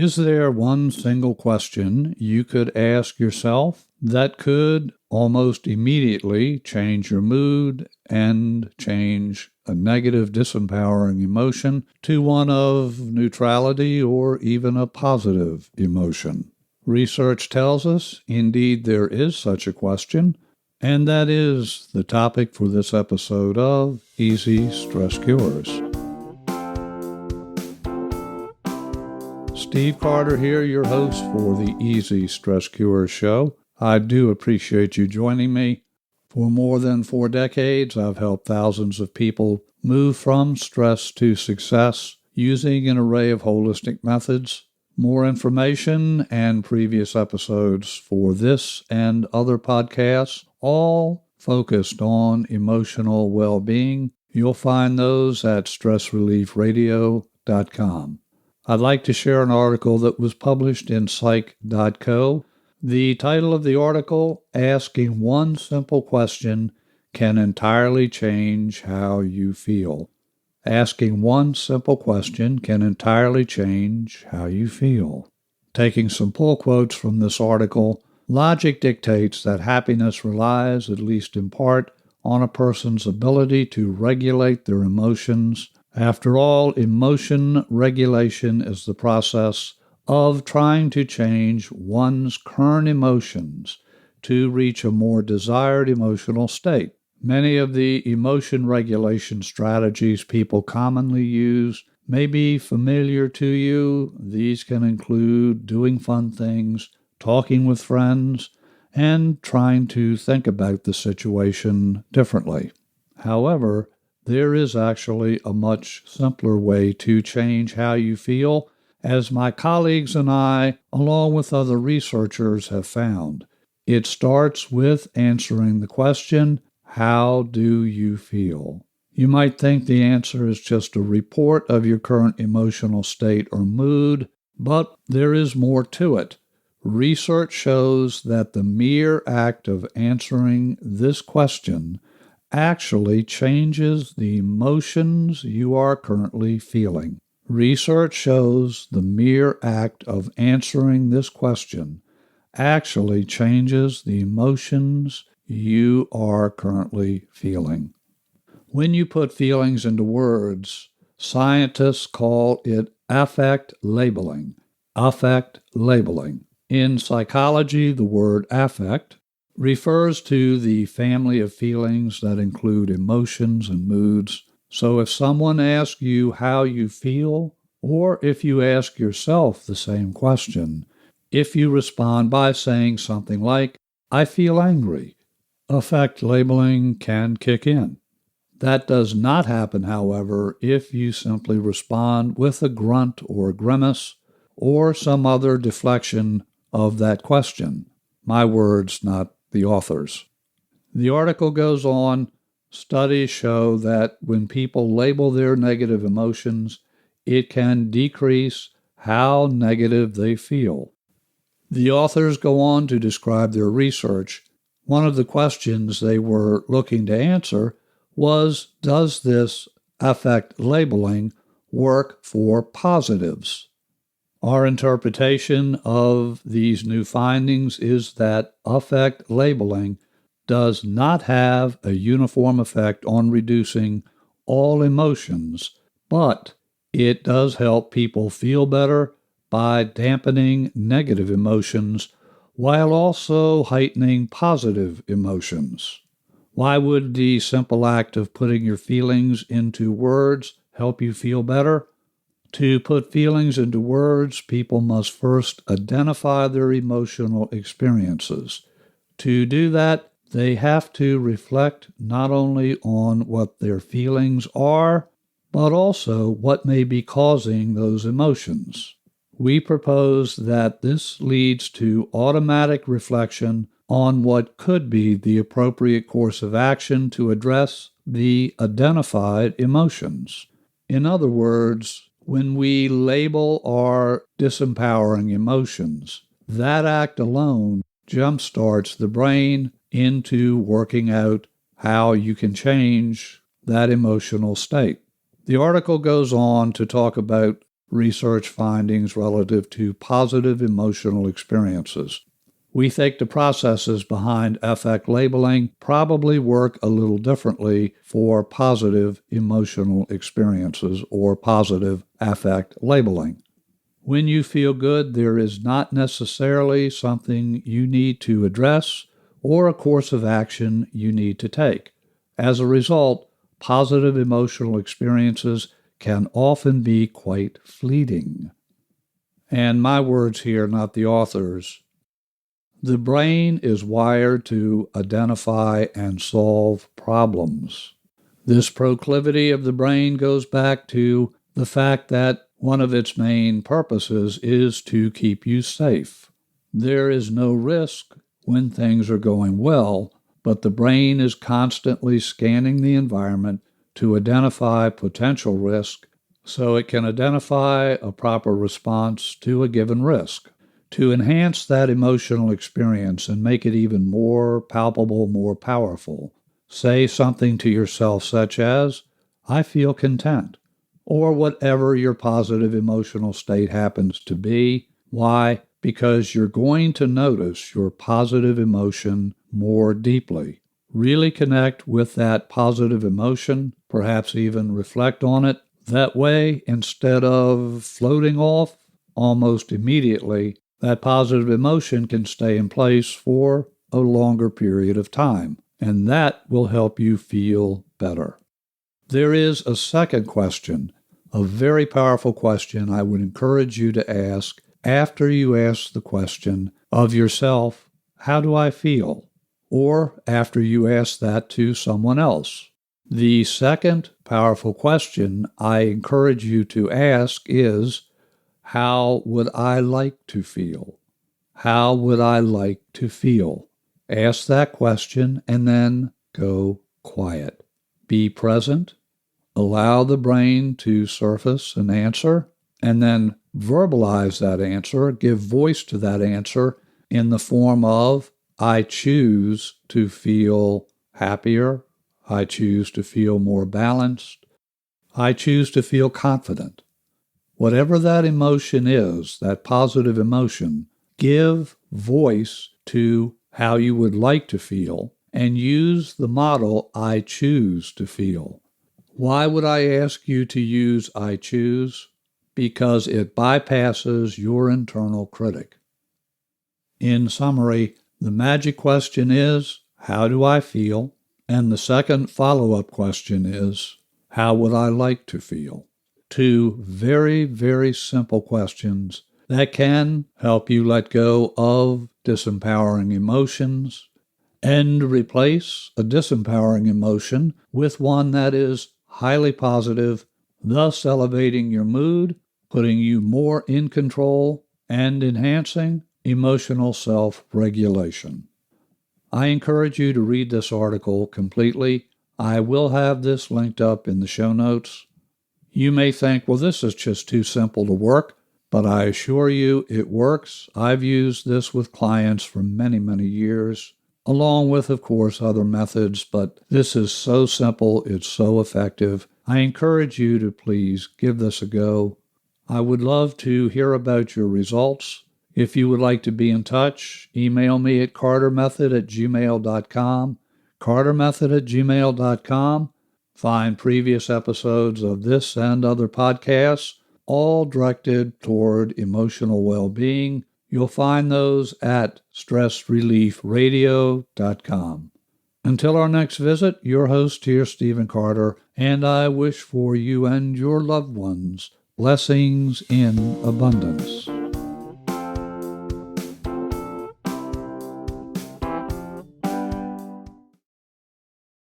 Is there one single question you could ask yourself that could almost immediately change your mood and change a negative, disempowering emotion to one of neutrality or even a positive emotion? Research tells us, indeed, there is such a question, and that is the topic for this episode of Easy Stress Cures. Steve Carter here, your host for the Easy Stress Cures show. I do appreciate you joining me. For more than 4 decades, I've helped thousands of people move from stress to success using an array of holistic methods. More information and previous episodes for this and other podcasts, all focused on emotional well-being. You'll find those at stressreliefradio.com. I'd like to share an article that was published in Psyche.co. The title of the article, Asking One Simple Question Can Entirely Change How You Feel. Asking one simple question can entirely change how you feel. Taking some pull quotes from this article, logic dictates that happiness relies, at least in part, on a person's ability to regulate their emotions. After all, emotion regulation is the process of trying to change one's current emotions to reach a more desired emotional state. Many of the emotion regulation strategies people commonly use may be familiar to you. These can include doing fun things, talking with friends, and trying to think about the situation differently. However, there is actually a much simpler way to change how you feel, as my colleagues and I, along with other researchers, have found. It starts with answering the question, how do you feel? You might think the answer is just a report of your current emotional state or mood, but there is more to it. Research shows that the mere act of answering this question actually changes the emotions you are currently feeling. Research shows the mere act of answering this question actually changes the emotions you are currently feeling. When you put feelings into words, scientists call it affect labeling. Affect labeling. In psychology, the word affect refers to the family of feelings that include emotions and moods. So if someone asks you how you feel, or if you ask yourself the same question, if you respond by saying something like, I feel angry, affect labeling can kick in. That does not happen, however, if you simply respond with a grunt or grimace or some other deflection of that question. My words, not the author's. The article goes on, studies show that when people label their negative emotions, it can decrease how negative they feel. The authors go on to describe their research. One of the questions they were looking to answer was, does this affect labeling work for positives? Our interpretation of these new findings is that affect labeling does not have a uniform effect on reducing all emotions, but it does help people feel better by dampening negative emotions while also heightening positive emotions. Why would the simple act of putting your feelings into words help you feel better? To put feelings into words, people must first identify their emotional experiences. To do that, they have to reflect not only on what their feelings are, but also what may be causing those emotions. We propose that this leads to automatic reflection on what could be the appropriate course of action to address the identified emotions. In other words, when we label our disempowering emotions, that act alone jumpstarts the brain into working out how you can change that emotional state. The article goes on to talk about research findings relative to positive emotional experiences. We think the processes behind affect labeling probably work a little differently for positive emotional experiences or positive affect labeling. When you feel good, there is not necessarily something you need to address or a course of action you need to take. As a result, positive emotional experiences can often be quite fleeting. And my words here, not the author's. The brain is wired to identify and solve problems. This proclivity of the brain goes back to the fact that one of its main purposes is to keep you safe. There is no risk when things are going well, but the brain is constantly scanning the environment to identify potential risk so it can identify a proper response to a given risk. To enhance that emotional experience and make it even more palpable, more powerful, say something to yourself such as, "I feel content," or whatever your positive emotional state happens to be. Why? Because you're going to notice your positive emotion more deeply. Really connect with that positive emotion, perhaps even reflect on it. That way, instead of floating off almost immediately, that positive emotion can stay in place for a longer period of time, and that will help you feel better. There is a second question, a very powerful question I would encourage you to ask after you ask the question of yourself, "How do I feel?" or after you ask that to someone else. The second powerful question I encourage you to ask is, "How would I like to feel?" How would I like to feel? Ask that question and then go quiet. Be present. Allow the brain to surface an answer and then verbalize that answer, give voice to that answer in the form of, "I choose to feel happier. I choose to feel more balanced. I choose to feel confident." Whatever that emotion is, that positive emotion, give voice to how you would like to feel and use the model, "I choose to feel." Why would I ask you to use "I choose"? Because it bypasses your internal critic. In summary, the magic question is, "How do I feel?" And the second follow-up question is, "How would I like to feel?" Two very, very simple questions that can help you let go of disempowering emotions and replace a disempowering emotion with one that is highly positive, thus elevating your mood, putting you more in control, and enhancing emotional self-regulation. I encourage you to read this article completely. I will have this linked up in the show notes. You may think, well, this is just too simple to work, but I assure you it works. I've used this with clients for many, many years, along with, of course, other methods, but this is so simple, it's so effective. I encourage you to please give this a go. I would love to hear about your results. If you would like to be in touch, email me at cartermethod@gmail.com, cartermethod@gmail.com. Find previous episodes of this and other podcasts, all directed toward emotional well-being. You'll find those at stressreliefradio.com. Until our next visit, your host here, Stephen Carter, and I wish for you and your loved ones blessings in abundance.